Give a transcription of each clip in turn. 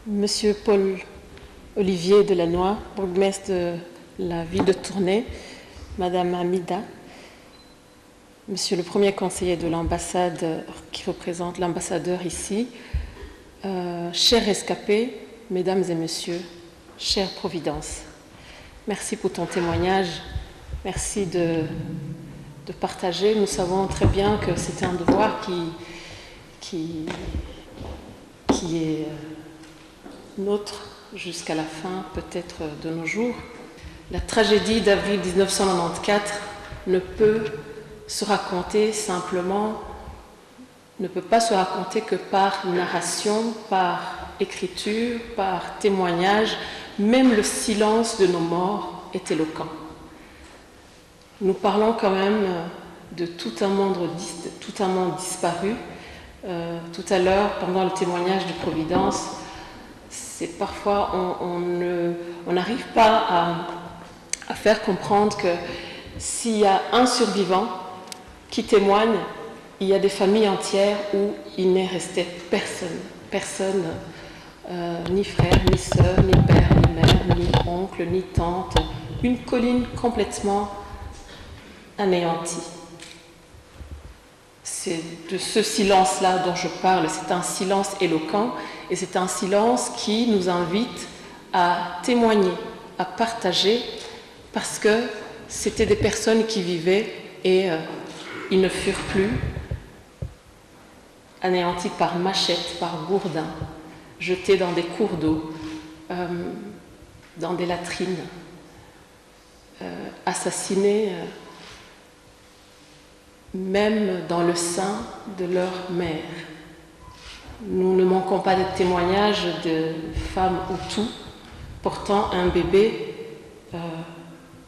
Monsieur Paul Olivier Delannoy, bourgmestre de la ville de Tournai, Madame Amida, Monsieur le premier conseiller de l'ambassade qui représente l'ambassadeur ici, chers rescapés, Mesdames et Messieurs, chère Providence, merci pour ton témoignage, merci de partager. Nous savons très bien que c'est un devoir qui est nôtre jusqu'à la fin, peut-être, de nos jours. La tragédie d'avril 1994 ne peut se raconter simplement, ne peut pas se raconter que par narration, par écriture, par témoignage. Même le silence de nos morts est éloquent. Nous parlons quand même de tout un monde disparu. Tout à l'heure, pendant le témoignage de Providence, c'est parfois on n'arrive pas à faire comprendre que s'il y a un survivant qui témoigne, il y a des familles entières où il n'est resté personne, ni frère, ni sœur, ni père, ni mère, ni oncle, ni tante, une colline complètement anéantie. C'est de ce silence-là dont je parle, c'est un silence éloquent et c'est un silence qui nous invite à témoigner, à partager, parce que c'était des personnes qui vivaient et ils ne furent plus anéantis par machette, par gourdin, jetés dans des cours d'eau, dans des latrines, assassinés même dans le sein de leur mère. Nous ne manquons pas de témoignages de femmes Hutus portant un bébé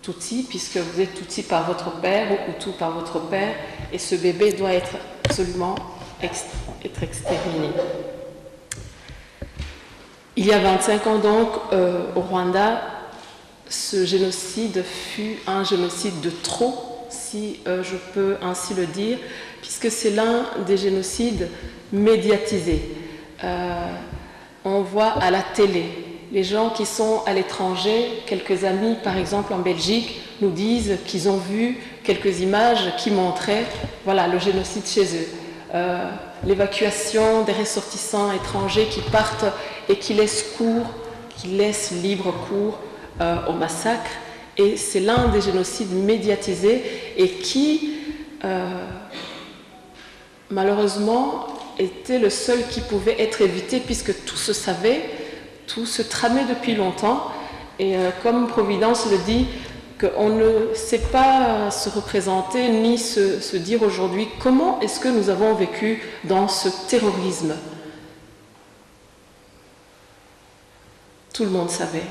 Tutsi, puisque vous êtes Tutsi par votre père ou Hutu par votre père, et ce bébé doit être absolument être exterminé. Il y a 25 ans donc, au Rwanda, ce génocide fut un génocide de trop, si je peux ainsi le dire, puisque c'est l'un des génocides médiatisés. On voit à la télé, les gens qui sont à l'étranger, quelques amis par exemple en Belgique, nous disent qu'ils ont vu quelques images qui montraient voilà, le génocide chez eux. L'évacuation des ressortissants étrangers qui partent et qui laissent libre cours au massacre. Et c'est l'un des génocides médiatisés et qui, malheureusement, était le seul qui pouvait être évité puisque tout se savait, tout se tramait depuis longtemps. Et comme Providence le dit, qu'on ne sait pas se représenter ni se dire aujourd'hui comment est-ce que nous avons vécu dans ce terrorisme. Tout le monde savait,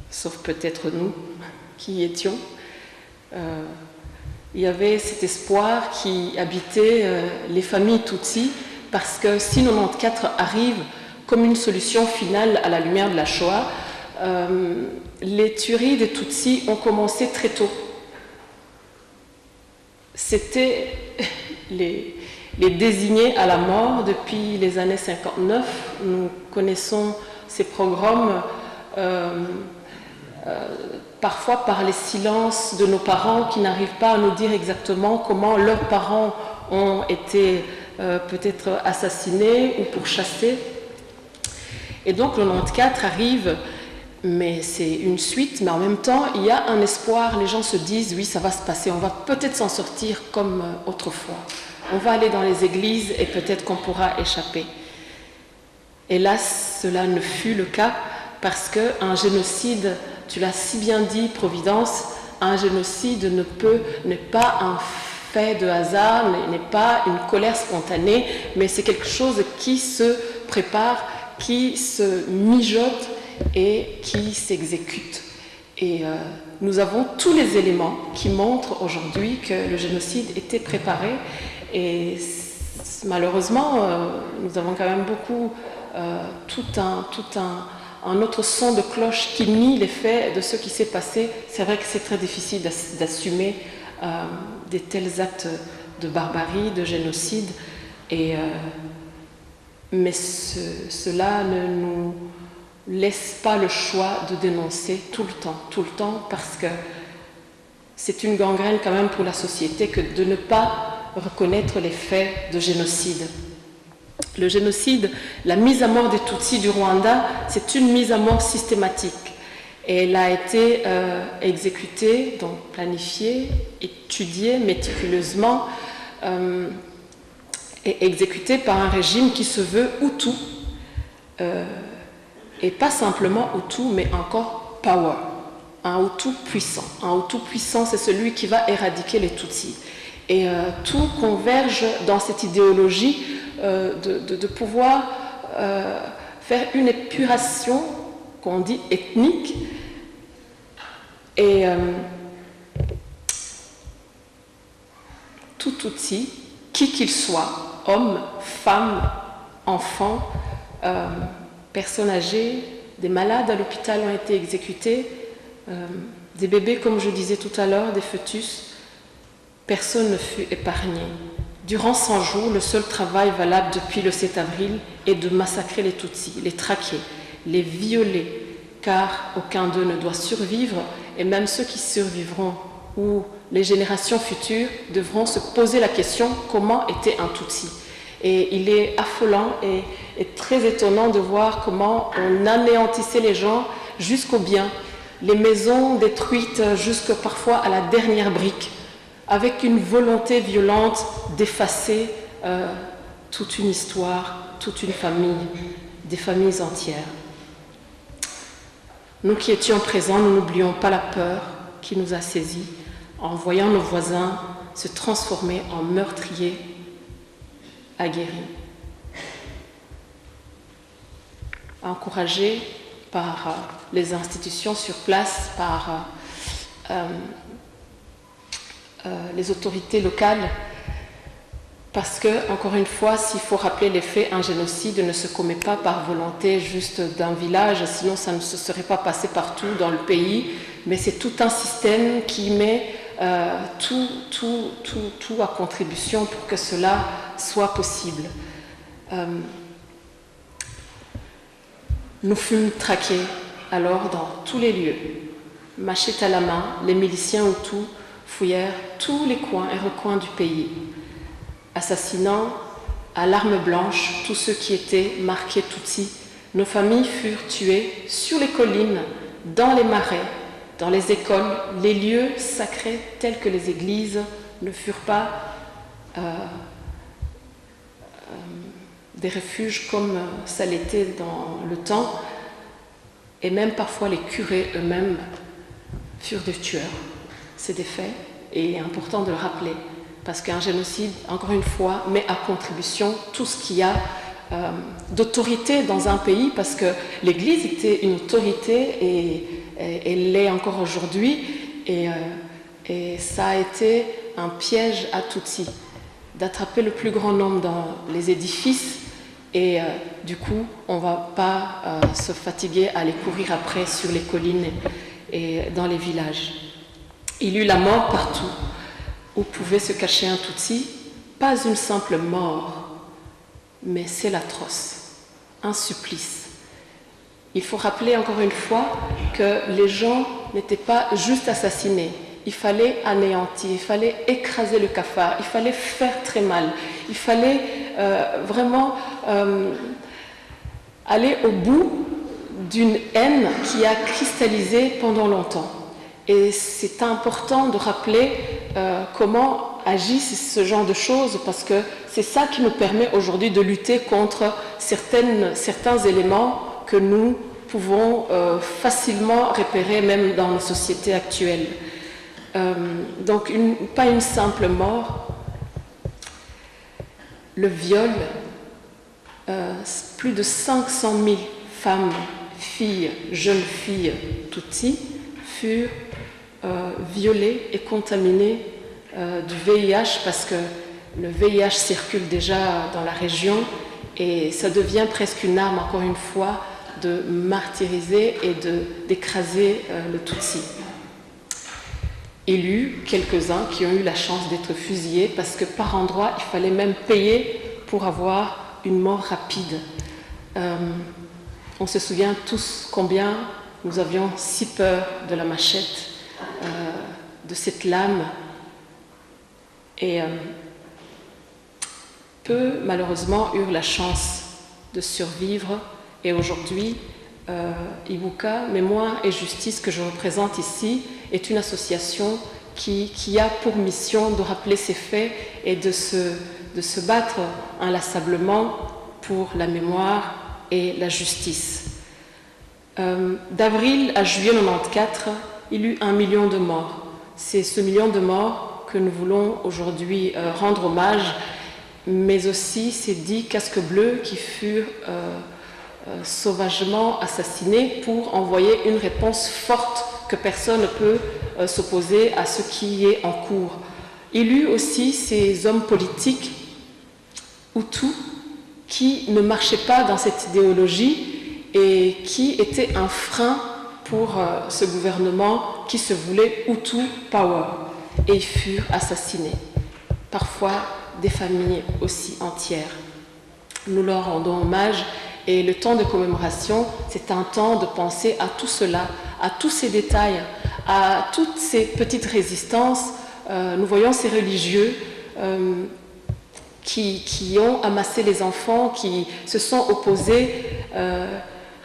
sauf peut-être nous qui y étions. Il y avait cet espoir qui habitait les familles Tutsi, parce que si 94 arrive comme une solution finale à la lumière de la Shoah, les tueries des Tutsis ont commencé très tôt. C'était les désignés à la mort depuis les années 59. Nous connaissons ces pogroms parfois par les silences de nos parents qui n'arrivent pas à nous dire exactement comment leurs parents ont été peut-être assassinés ou pourchassés. Et donc le 94 arrive, mais c'est une suite, mais en même temps il y a un espoir, les gens se disent oui ça va se passer, on va peut-être s'en sortir comme autrefois. On va aller dans les églises et peut-être qu'on pourra échapper. Hélas, cela ne fut le cas parce qu'un génocide, tu l'as si bien dit, Providence, un génocide n'est pas un fait de hasard, n'est pas une colère spontanée, mais c'est quelque chose qui se prépare, qui se mijote et qui s'exécute. Et nous avons tous les éléments qui montrent aujourd'hui que le génocide était préparé. Et malheureusement, nous avons quand même beaucoup, tout un autre son de cloche qui nie les faits de ce qui s'est passé. C'est vrai que c'est très difficile d'assumer des tels actes de barbarie, de génocide. mais cela ne nous laisse pas le choix de dénoncer tout le temps, parce que c'est une gangrène quand même pour la société que de ne pas reconnaître les faits de génocide. Le génocide, la mise à mort des Tutsis du Rwanda, c'est une mise à mort systématique. Et elle a été exécutée, donc planifiée, étudiée méticuleusement, et exécutée par un régime qui se veut Hutu, et pas simplement Hutu, mais encore power, un Hutu puissant. Un Hutu puissant, c'est celui qui va éradiquer les Tutsis. Et tout converge dans cette idéologie de pouvoir faire une épuration, qu'on dit ethnique, et tout Tutsi, qui qu'il soit, homme, femme, enfant, personnes âgées, des malades à l'hôpital ont été exécutés, des bébés, comme je disais tout à l'heure, des fœtus, personne ne fut épargné. Durant 100 jours, le seul travail valable depuis le 7 avril est de massacrer les Tutsis, les traquer, les violer, car aucun d'eux ne doit survivre, et même ceux qui survivront ou les générations futures devront se poser la question comment était un Tutsi. Et il est affolant et très étonnant de voir comment on anéantissait les gens jusqu'au bien, les maisons détruites jusque parfois à la dernière brique, avec une volonté violente d'effacer toute une histoire, toute une famille, des familles entières. Nous qui étions présents, nous n'oublions pas la peur qui nous a saisis en voyant nos voisins se transformer en meurtriers aguerris. Encouragés par les institutions sur place, par les autorités locales, parce que, encore une fois, s'il faut rappeler les faits, un génocide ne se commet pas par volonté juste d'un village, sinon ça ne se serait pas passé partout dans le pays, mais c'est tout un système qui met tout à contribution pour que cela soit possible. Nous fûmes traqués alors dans tous les lieux. Machette à la main, les miliciens Hutus fouillèrent tous les coins et recoins du pays, assassinant à l'arme blanche tous ceux qui étaient marqués Tutsis. Nos familles furent tuées sur les collines, dans les marais, dans les écoles. Les lieux sacrés tels que les églises ne furent pas des refuges comme ça l'était dans le temps, et même parfois les curés eux-mêmes furent des tueurs. C'est des faits, et il est important de le rappeler, parce qu'un génocide, encore une fois, met à contribution tout ce qu'il y a d'autorité dans un pays, parce que l'Église était une autorité, et elle l'est encore aujourd'hui, et ça a été un piège à Tutsis, d'attraper le plus grand nombre dans les édifices, et du coup, on ne va pas se fatiguer à aller courir après sur les collines et dans les villages. Il eut la mort partout où pouvait se cacher un Tutsi, pas une simple mort, mais c'est l'atroce, un supplice. Il faut rappeler encore une fois que les gens n'étaient pas juste assassinés, il fallait anéantir, il fallait écraser le cafard, il fallait faire très mal, il fallait vraiment aller au bout d'une haine qui a cristallisé pendant longtemps. Et c'est important de rappeler comment agissent ce genre de choses, parce que c'est ça qui nous permet aujourd'hui de lutter contre certains éléments que nous pouvons facilement repérer même dans nos sociétés actuelles. Donc pas une simple mort, le viol, plus de 500 000 femmes, filles, jeunes filles Tutsis furent violées et contaminées du VIH, parce que le VIH circule déjà dans la région et ça devient presque une arme, encore une fois, de martyriser et d'écraser le Tutsi. Il y eut quelques-uns qui ont eu la chance d'être fusillés, parce que par endroits, il fallait même payer pour avoir une mort rapide. On se souvient tous combien nous avions si peur de la machette, de cette lame. Et peu, malheureusement, eurent la chance de survivre. Et aujourd'hui, Ibuka, Mémoire et Justice, que je représente ici, est une association qui a pour mission de rappeler ces faits et de se battre inlassablement pour la mémoire et la justice. D'avril à juillet 1994, il y eut 1 million de morts. C'est ce million de morts que nous voulons aujourd'hui rendre hommage, mais aussi ces 10 casques bleus qui furent sauvagement assassinés pour envoyer une réponse forte que personne ne peut s'opposer à ce qui est en cours. Il y eut aussi ces hommes politiques hutus qui ne marchaient pas dans cette idéologie et qui étaient un frein pour ce gouvernement qui se voulait Hutu Power, et ils furent assassinés. Parfois des familles aussi entières. Nous leur rendons hommage et le temps de commémoration, c'est un temps de penser à tout cela, à tous ces détails, à toutes ces petites résistances. Nous voyons ces religieux qui ont amassé les enfants, qui se sont opposés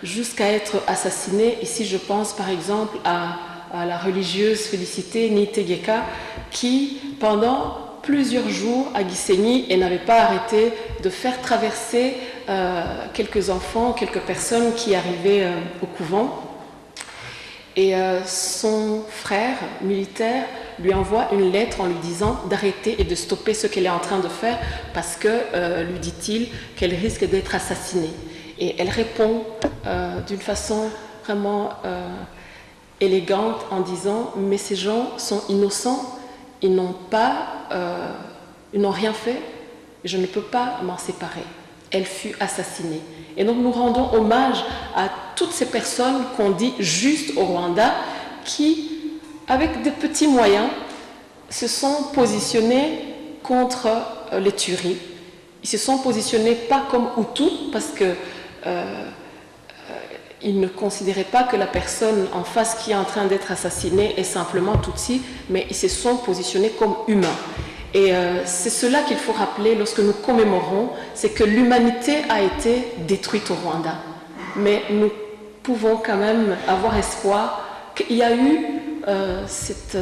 jusqu'à être assassinés. Ici, je pense par exemple à la religieuse Félicité Niyitegeka qui, pendant plusieurs jours à Gisenyi, et n'avait pas arrêté de faire traverser quelques enfants, quelques personnes qui arrivaient au couvent. Et son frère militaire lui envoie une lettre en lui disant d'arrêter et de stopper ce qu'elle est en train de faire parce que, lui dit-il, qu'elle risque d'être assassinée. Et elle répond d'une façon vraiment élégante en disant « Mais ces gens sont innocents, ils n'ont rien fait, je ne peux pas m'en séparer. » Elle fut assassinée. Et donc nous rendons hommage à toutes ces personnes qu'on dit justes au Rwanda qui, avec des petits moyens, se sont positionnés contre les tueries. Ils se sont positionnés pas comme Hutus parce que ils ne considéraient pas que la personne en face qui est en train d'être assassinée est simplement Tutsi, mais ils se sont positionnés comme humains. Et c'est cela qu'il faut rappeler lorsque nous commémorons, c'est que l'humanité a été détruite au Rwanda. Mais nous pouvons quand même avoir espoir qu'il y a eu cette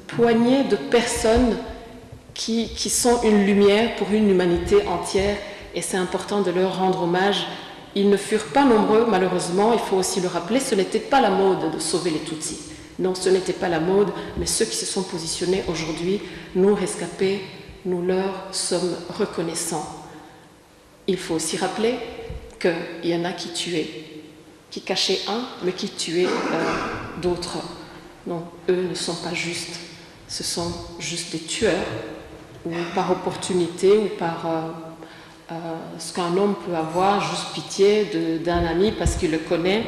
poignée de personnes qui sont une lumière pour une humanité entière, et c'est important de leur rendre hommage. Ils ne furent pas nombreux, malheureusement, il faut aussi le rappeler, ce n'était pas la mode de sauver les Tutsis. Non, ce n'était pas la mode, mais ceux qui se sont positionnés aujourd'hui, nous rescapés, nous leur sommes reconnaissants. Il faut aussi rappeler qu'il y en a qui tuaient, qui cachaient un, mais qui tuaient d'autres. Non, eux ne sont pas justes, ce sont juste des tueurs, ou par opportunité, ou par ce qu'un homme peut avoir, juste pitié d'un ami parce qu'il le connaît.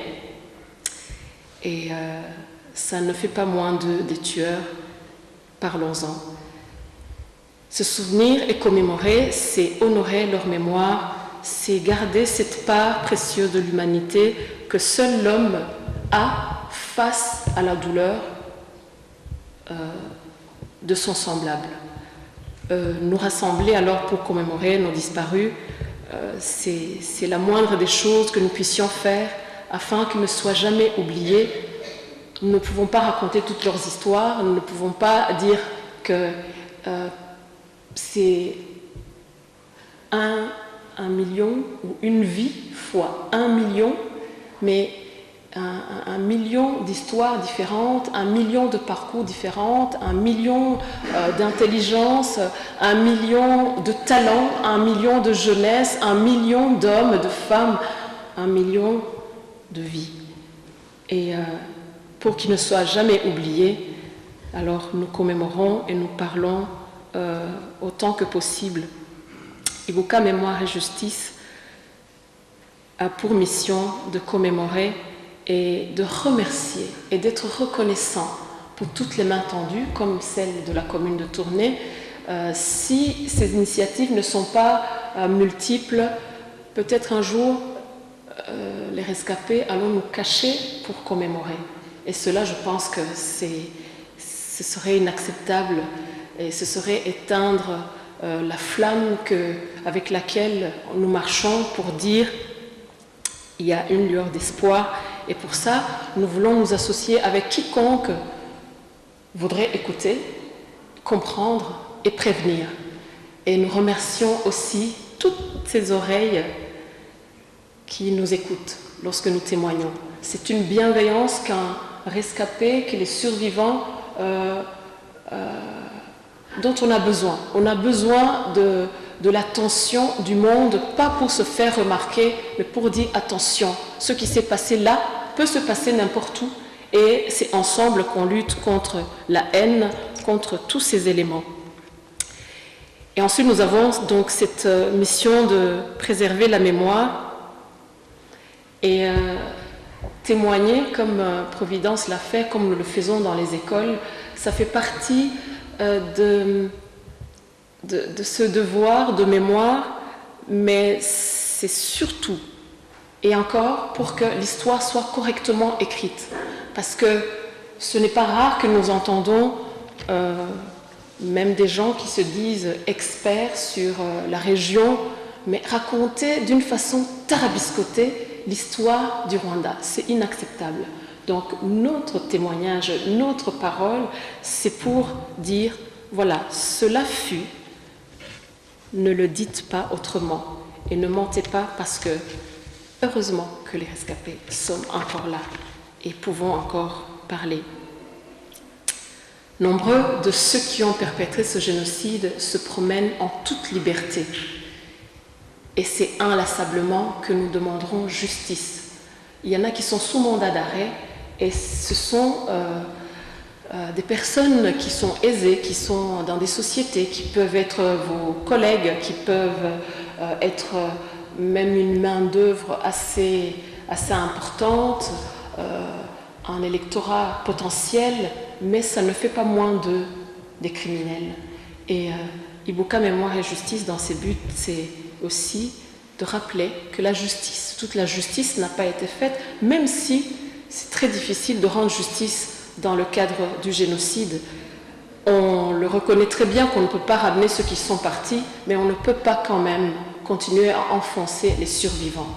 Et ça ne fait pas moins des tueurs, parlons-en. Se souvenir et commémorer, c'est honorer leur mémoire, c'est garder cette part précieuse de l'humanité que seul l'homme a face à la douleur de son semblable. Nous rassembler alors pour commémorer nos disparus, c'est la moindre des choses que nous puissions faire afin qu'ils ne soient jamais oubliés. Nous ne pouvons pas raconter toutes leurs histoires, nous ne pouvons pas dire que c'est un million ou une vie fois 1 million, mais un million d'histoires différentes, 1 million de parcours différents, 1 million d'intelligence, 1 million de talents, 1 million de jeunesse, 1 million d'hommes, de femmes, 1 million de vies. Et pour qu'ils ne soient jamais oubliés, alors nous commémorons et nous parlons autant que possible. Ibuka Mémoire et Justice a pour mission de commémorer et de remercier et d'être reconnaissant pour toutes les mains tendues, comme celle de la commune de Tournai, si ces initiatives ne sont pas multiples. Peut-être un jour, les rescapés allons nous cacher pour commémorer. Et cela, je pense que ce serait inacceptable et ce serait éteindre la flamme avec laquelle nous marchons pour dire il y a une lueur d'espoir. Et pour ça, nous voulons nous associer avec quiconque voudrait écouter, comprendre et prévenir. Et nous remercions aussi toutes ces oreilles qui nous écoutent lorsque nous témoignons. C'est une bienveillance qu'un rescapé, que les survivants dont on a besoin. On a besoin de l'attention du monde, pas pour se faire remarquer, mais pour dire attention, ce qui s'est passé là peut se passer n'importe où, et c'est ensemble qu'on lutte contre la haine, contre tous ces éléments. Et ensuite, nous avons donc cette mission de préserver la mémoire et témoigner, comme Providence l'a fait, comme nous le faisons dans les écoles. Ça fait partie de ce devoir de mémoire, mais c'est surtout, et encore, pour que l'histoire soit correctement écrite. Parce que ce n'est pas rare que nous entendons même des gens qui se disent experts sur la région, mais raconter d'une façon tarabiscotée l'histoire du Rwanda. C'est inacceptable. Donc notre témoignage, notre parole, c'est pour dire, voilà, cela fut, ne le dites pas autrement et ne mentez pas, parce que heureusement que les rescapés sont encore là et pouvons encore parler. Nombreux de ceux qui ont perpétré ce génocide se promènent en toute liberté. Et c'est inlassablement que nous demanderons justice. Il y en a qui sont sous mandat d'arrêt, et ce sont des personnes qui sont aisées, qui sont dans des sociétés, qui peuvent être vos collègues, qui peuvent être même une main-d'œuvre assez importante, un électorat potentiel, mais ça ne fait pas moins d'eux des criminels. Et Ibuka Mémoire et Justice, dans ses buts, c'est aussi de rappeler que la justice, toute la justice n'a pas été faite, même si c'est très difficile de rendre justice dans le cadre du génocide. On le reconnaît très bien qu'on ne peut pas ramener ceux qui sont partis, mais on ne peut pas quand même continuer à enfoncer les survivants.